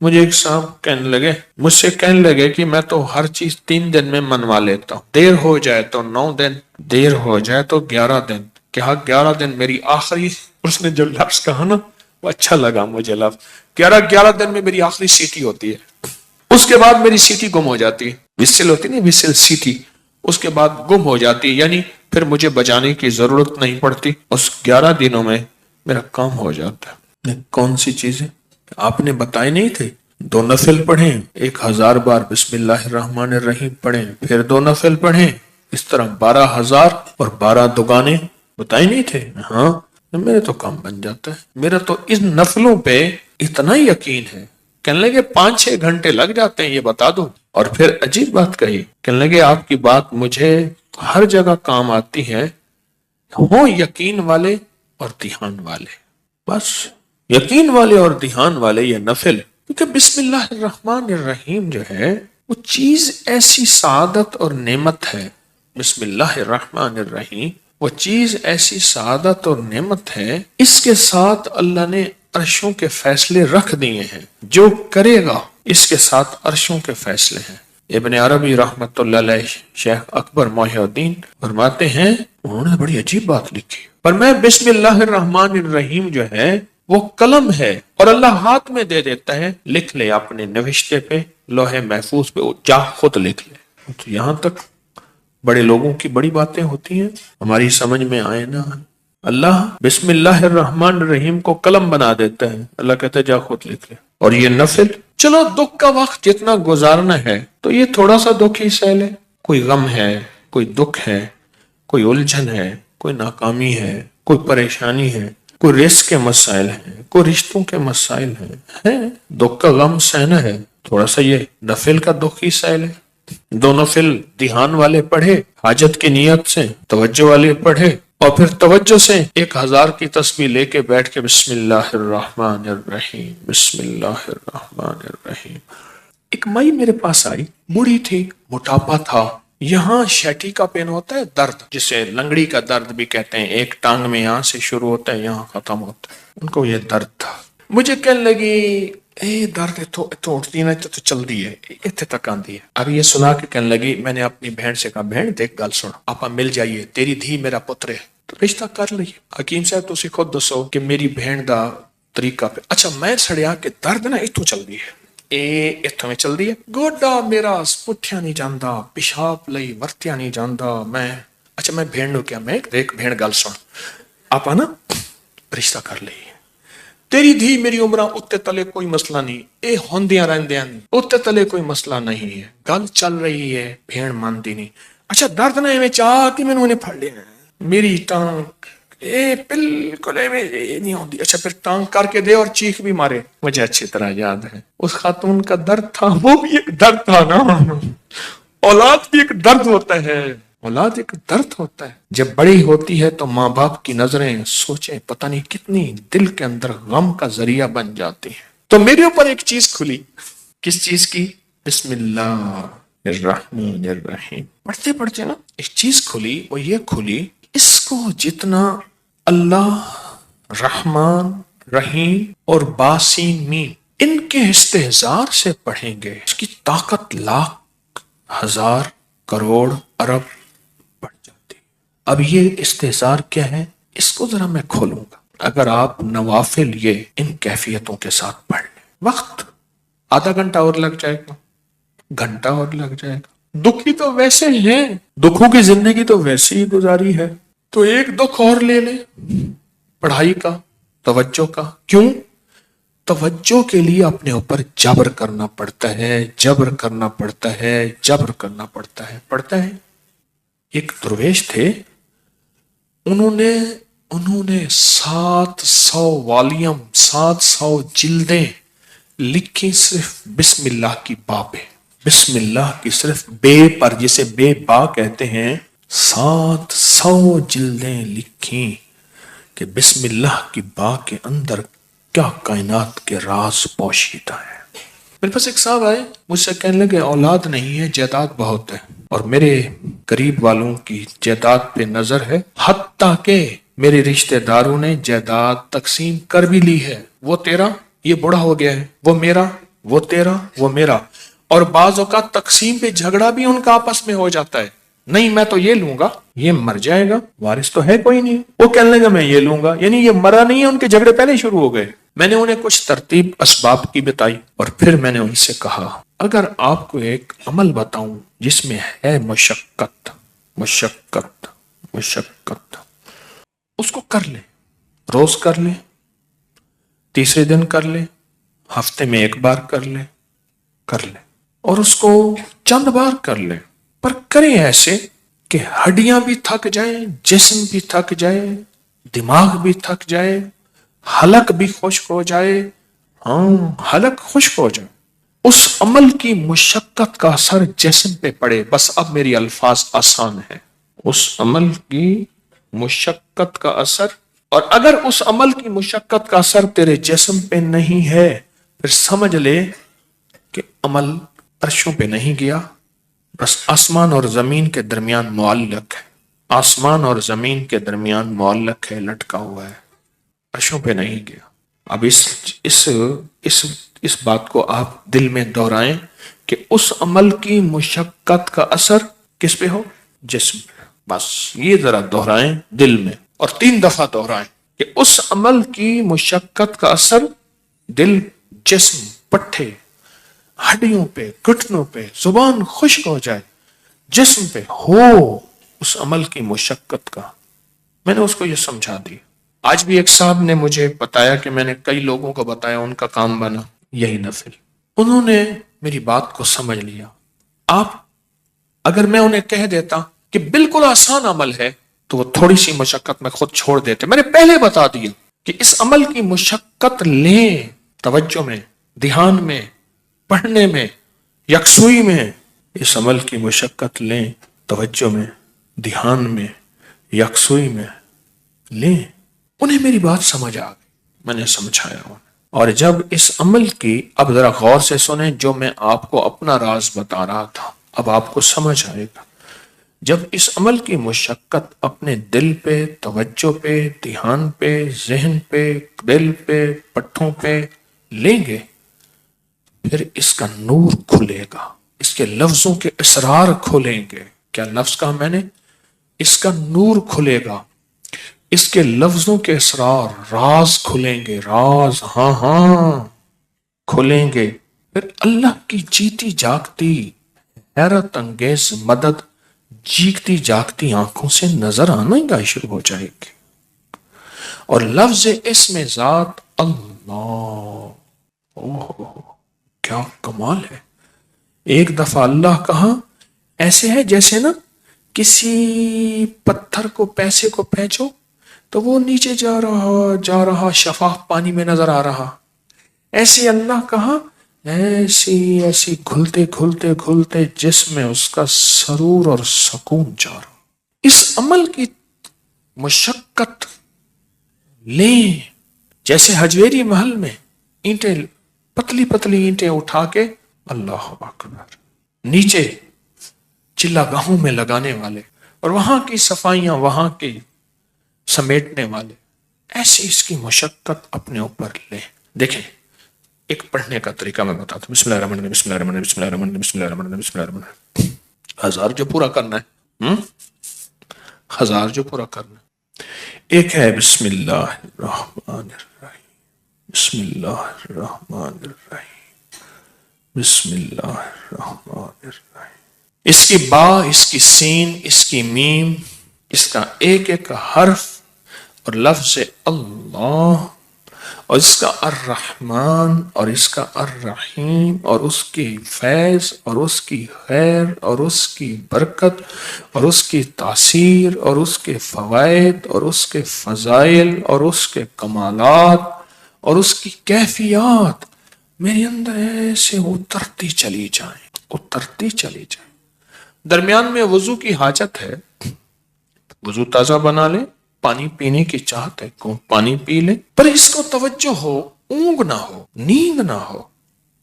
مجھے ایک صاحب مجھ سے کہنے لگے کہ میں تو ہر چیز 3 دن میں منوا لیتا ہوں، دیر ہو جائے تو 9 دن، دیر ہو جائے تو 11 دن۔ کہا 11 دن میری آخری، اس نے جو لفظ کہا نا وہ اچھا لگا مجھے لفظ، 11 دن میں میری آخری سیٹی ہوتی ہے، اس کے بعد میری سیٹی گم ہو جاتی ہے، وسل ہوتی نہیں، وسل سیٹی، اس کے بعد گم ہو جاتی، یعنی پھر مجھے بجانے کی ضرورت نہیں پڑتی، اس 11 دنوں میں میرا کام ہو جاتا ہے۔ کون سی چیزیں آپ نے بتائے نہیں تھے؟ 2 نفل پڑھیں، 1000 بار بسم اللہ الرحمن الرحیم پڑھیں، پھر 2 نفل پڑھیں، اس طرح 12,000 اور 12 دگانے بتائے نہیں تھے؟ ہاں، میرے تو کام بن جاتا ہے، میرا تو ان نفلوں پہ اتنا یقین ہے۔ کہنے لگے 5-6 گھنٹے لگ جاتے ہیں، یہ بتا دو۔ اور پھر عجیب بات کہی، کہنے لگے آپ کی بات مجھے ہر جگہ کام آتی ہے، ہوں یقین والے اور دھیان والے، بس یقین والے اور دھیان والے یہ نفل، کیونکہ بسم اللہ الرحمن الرحیم جو ہے وہ چیز ایسی سعادت اور نعمت ہے، بسم اللہ الرحمن الرحیم وہ چیز ایسی سعادت اور نعمت ہے، اس کے ساتھ اللہ نے عرشوں کے فیصلے رکھ دیے ہیں، جو کرے گا اس کے ساتھ عرشوں کے فیصلے ہیں۔ ابن عربی رحمت اللہ علیہ، شیخ اکبر محی الدین فرماتے ہیں، انہوں نے بڑی عجیب بات لکھی، پر میں بسم اللہ الرحمن الرحیم جو ہے وہ قلم ہے اور اللہ ہاتھ میں دے دیتا ہے، لکھ لے اپنے نوشتے پہ، لوح محفوظ پہ، جا خود لکھ لے۔ تو یہاں تک بڑے لوگوں کی بڑی باتیں ہوتی ہیں، ہماری سمجھ میں آئے نا، اللہ بسم اللہ الرحمن الرحیم کو قلم بنا دیتا ہے، اللہ کہتا ہے جا خود لکھ لے۔ اور یہ نفل، چلو دکھ کا وقت جتنا گزارنا ہے تو یہ تھوڑا سا دکھ ہی سہ لے، کوئی غم ہے، کوئی دکھ ہے، کوئی الجھن ہے، کوئی ناکامی ہے، کوئی پریشانی ہے، کوئی رزق کے مسائل ہیں، کوئی رشتوں کے مسائل ہیں، دکھ کا غم سہنا ہے، تھوڑا سا یہ نفل کا دکھ ہی سہ لے۔ 2 نفل دھیان والے پڑھے، حاجت کی نیت سے توجہ والے پڑھے، اور پھر توجہ سے 1000 کی تسبیح لے کے بیٹھ کے بسم اللہ الرحمن الرحیم، بسم اللہ الرحمن الرحیم۔ ایک مائی میرے پاس آئی، بوڑھی تھی، موٹاپا تھا، یہاں شیٹی کا پین ہوتا ہے درد، جسے لنگڑی کا درد بھی کہتے ہیں، ایک ٹانگ میں یہاں سے شروع ہوتا ہے یہاں ختم ہوتا ہے، ان کو یہ درد تھا۔ مجھے کہنے لگی اے درد اتو اٹھتی نا تو چل دی ہے، اتنے تک آندی ہے۔ اب یہ سنا کے کہنے لگی، میں نے اپنی بہن سے کہا، بہن دیکھ گل سن، آپا مل جائیے، تیری دھی میرا پتر ہے، تو رشتہ کر لئیے۔ حکیم صاحب تسی خود دسو کہ میری بہن دا طریقہ پہ، اچھا میں سڑیا کہ درد نا اتو چل دی ہے، اتوں میں چل دی ہے، گوڈا میرا پٹھیا نہیں جاندا، پیشاب لئی ورتیا نہیں جاندا، اچھا میں بہن نو کیا، میں دیکھ بہن گل سن، آپا نا رشتہ کر لئی، تیری دھی میری عمرہ اتے تلے کوئی مسئلہ نہیں، اے ہوندیاں رہندیاں نہیں، اتے تلے کوئی مسئلہ نہیں ہے، گل چل رہی ہے، بہن مانتی نہیں، اچھا درد نہ ایویں چاہ کہ مینوں نے پھڑ لیا میری ٹانگ، اے بالکل ایویں نہیں ہوندی، اچھا پھر ٹانگ کر کے دے اور چیخ بھی مارے۔ مجھے اچھی طرح یاد ہے اس خاتون کا درد تھا، وہ بھی ایک درد تھا نا، اولاد بھی ایک درد ہوتا ہے، اولاد ایک درد ہوتا ہے، جب بڑی ہوتی ہے تو ماں باپ کی نظریں سوچیں پتہ نہیں کتنی دل کے اندر غم کا ذریعہ بن جاتی ہیں۔ تو میرے اوپر ایک چیز کھلی، کس چیز کی؟ بسم اللہ الرحمن الرحیم پڑھتے پڑھتے نا ایک چیز کھلی، وہ یہ کھلی، اس کو جتنا اللہ رحمان رحیم اور باسین مین ان کے استحضار سے پڑھیں گے، اس کی طاقت لاکھ ہزار کروڑ ارب بڑھ جاتی۔ اب یہ استحضار کیا ہے، اس کو ذرا میں کھولوں گا۔ اگر آپ نوافل یہ ان کیفیتوں کے ساتھ پڑھ لیں، وقت آدھا گھنٹہ اور لگ جائے گا، گھنٹہ اور لگ جائے گا، دکھی تو ویسے ہیں، دکھوں کی زندگی تو ویسے ہی گزاری ہے، تو ایک دکھ اور لے لیں پڑھائی کا، توجہ کا۔ کیوں؟ توجہ کے لیے اپنے اوپر جبر کرنا پڑتا ہے، جبر کرنا پڑتا ہے، جبر کرنا پڑتا ہے۔ ایک درویش تھے، انہوں نے 700 والیوم 700 جلدیں لکھی صرف بسم اللہ کی با پہ، بسم اللہ کی صرف بے پر، جسے بے با کہتے ہیں، 700 جلدیں لکھی کہ بسم اللہ کی با کے اندر کیا کائنات کے راز پوشیدہ ہے۔ میرے پاس ایک صاحب آئے، مجھ سے کہنے لگے اولاد نہیں ہے، جائیداد بہت ہے، اور میرے قریب والوں کی جائیداد پہ نظر ہے، حتیٰ کہ میرے رشتہ داروں نے جائیداد تقسیم کر بھی لی ہے، وہ تیرا، یہ بڑا ہو گیا ہے، وہ میرا، وہ تیرا وہ میرا. اور بعض اوقات تقسیم پہ جھگڑا بھی ان کا آپس میں ہو جاتا ہے. نہیں میں تو یہ لوں گا, یہ مر جائے گا, وارث تو ہے کوئی نہیں, وہ کہنے لگا میں یہ لوں گا, یعنی یہ مرا نہیں ہے, ان کے جھگڑے پہلے شروع ہو گئے. میں نے انہیں کچھ ترتیب اسباب کی بتائی اور پھر میں نے ان سے کہا اگر آپ کو ایک عمل بتاؤں جس میں ہے مشقت مشقت مشقت, اس کو کر لے, روز کر لے, تیسرے دن کر لے, ہفتے میں ایک بار کر لے, اور اس کو چند بار کر لے, پر کریں ایسے کہ ہڈیاں بھی تھک جائیں, جسم بھی تھک جائے, دماغ بھی تھک جائے, حلق بھی خشک ہو جائے. ہاں حلق خشک ہو جائے, اس عمل کی مشقت کا اثر جسم پہ پڑے. بس اب میری الفاظ آسان ہیں, اس عمل کی مشقت کا اثر, اور اگر اس عمل کی مشقت کا اثر تیرے جسم پہ نہیں ہے پھر سمجھ لے کہ عمل عرشوں پہ نہیں گیا, بس آسمان اور زمین کے درمیان معلق ہے, آسمان اور زمین کے درمیان معلق ہے, لٹکا ہوا ہے, عرشوں پہ نہیں گیا. اب اس بات کو آپ دل میں دہرائیں کہ اس عمل کی مشقت کا اثر کس پہ ہو, جسم پہ. بس یہ ذرا دہرائیں دل میں, اور 3 دفعہ دہرائیں کہ اس عمل کی مشقت کا اثر دل, جسم, پٹھے, ہڈیوں پہ, گھٹنوں پہ, زبان خشک ہو جائے, جسم پہ ہو اس عمل کی مشقت کا. میں نے اس کو یہ سمجھا دی. آج بھی ایک صاحب نے مجھے بتایا کہ میں نے کئی لوگوں کو بتایا, ان کا کام بنا یہی نفل. انہوں نے میری بات کو سمجھ لیا. آپ اگر میں انہیں کہہ دیتا کہ بالکل آسان عمل ہے تو وہ تھوڑی سی مشقت میں خود چھوڑ دیتے. میں نے پہلے بتا دیا کہ اس عمل کی مشقت لیں, توجہ میں, دھیان میں, پڑھنے میں, یکسوئی میں. اس عمل کی مشقت لیں, توجہ میں, دھیان میں, یکسوئی میں لیں. انہیں میری بات سمجھ آ گئی, میں نے سمجھایا انہیں. اور جب اس عمل کی, اب ذرا غور سے سنیں جو میں آپ کو اپنا راز بتا رہا تھا, اب آپ کو سمجھ آئے گا. جب اس عمل کی مشقت اپنے دل پہ, توجہ پہ, دھیان پہ, ذہن پہ, دل پہ, پٹھوں پہ لیں گے پھر اس کا نور کھلے گا, اس کے لفظوں کے اسرار کھلیں گے. کیا لفظ کہا میں نے؟ اس کا نور کھلے گا, اس کے لفظوں کے اسرار, راز کھلیں گے, راز, ہاں ہاں کھلیں گے. پھر اللہ کی جیتی جاگتی حیرت انگیز مدد جیگتی جاگتی آنکھوں سے نظر آنا ہی شروع ہو جائے گی. اور لفظ اسم ذات اللہ, کیا کمال ہے. ایک دفعہ اللہ کہا ایسے ہے جیسے نا کسی پتھر کو, پیسے کو پھینچو تو وہ نیچے جا رہا شفاف پانی میں نظر آ رہا. ایسے اللہ کہا ایسی کھلتے کھلتے کھلتے جسم میں اس کا سرور اور سکون جا رہا. اس عمل کی مشقت لیں, جیسے حجویری محل میں اینٹیں, پتلی پتلی اینٹیں اٹھا کے اللہ اکبر نیچے چلا گاہوں میں لگانے والے, اور وہاں کی صفائیاں وہاں کی سمیٹنے والے, ایسی اس کی مشقت اپنے اوپر لیں. دیکھیں ایک پڑھنے کا طریقہ میں بتاتا ہوں. بسم اللہ الرحمن الرحیم, بسم اللہ الرحمن الرحیم, بسم اللہ الرحمن الرحیم, بسم اللہ الرحمن الرحیم, بسم اللہ الرحمن الرحیم. 1000 جو پورا کرنا ہے, 1000 جو پورا کرنا ہے. ایک ہے بسم اللہ الرحمن الرحیم, بسم اللہ الرحمن الرحیم, بسم اللہ الرحمن الرحیم. اس کی با, اس کی سین, اس کی میم, اس کا ایک ایک حرف اور لفظ اللہ, اور اس کا الرحمن اور اس کا الرحیم, اور اس کی فیض اور اس کی خیر اور اس کی برکت اور اس کی تاثیر اور اس کے فوائد اور اس کے فضائل اور اس کے کمالات اور اس کی کیفیات میرے اندر ایسے اترتی چلی جائیں, اترتی چلی جائیں. درمیان میں وضو کی حاجت ہے, وضو تازہ بنا لے, پانی پینے کی چاہت ہے کو پانی پی لے, پر اس کو توجہ ہو, اونگ نہ ہو, نیند نہ ہو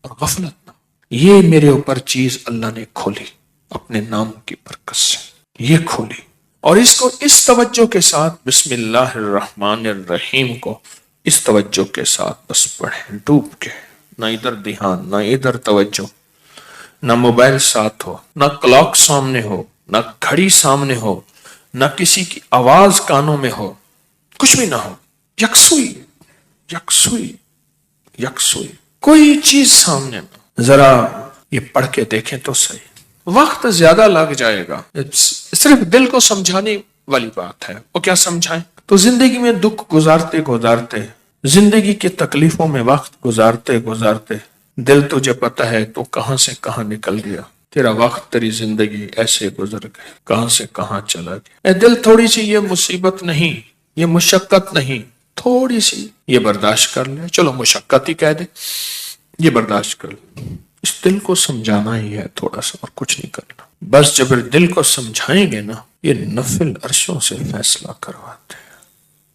اور غفلت نہ ہو. یہ میرے اوپر چیز اللہ نے کھولی اپنے نام کی برکت سے, یہ کھولی. اور اس کو اس توجہ کے ساتھ بسم اللہ الرحمن الرحیم کو اس توجہ کے ساتھ بس پڑھیں ڈوب کے, نہ ادھر دھیان، نہ ادھر توجہ، نہ موبائل ساتھ ہو، نہ کلاک سامنے ہو، نہ گھڑی سامنے ہو، نہ کسی کی آواز کانوں میں ہو، کچھ بھی نہ ہو، یکسوئی، یکسوئی، یکسوئی، کوئی چیز سامنے نہ، ذرا یہ پڑھ کے دیکھیں تو صحیح، وقت زیادہ لگ جائے گا، صرف دل کو سمجھانے والی بات ہے، وہ کیا سمجھائیں؟ تو زندگی میں دکھ گزارتے گزارتے، زندگی کی تکلیفوں میں وقت گزارتے گزارتے، دل تجھے پتا ہے تو کہاں سے کہاں نکل گیا، تیرا وقت، تیری زندگی ایسے گزر گئے، کہاں سے کہاں چلا گیا۔ اے دل، تھوڑی سی یہ مصیبت نہیں، یہ مشقت نہیں، تھوڑی سی یہ برداشت کر لے، چلو مشقت ہی کہہ دے، یہ برداشت کر لے، اس دل کو سمجھانا ہی ہے تھوڑا سا، اور کچھ نہیں کرنا۔ بس جب دل کو سمجھائیں گے نا، یہ نفل عرشوں سے فیصلہ کرواتے ہیں۔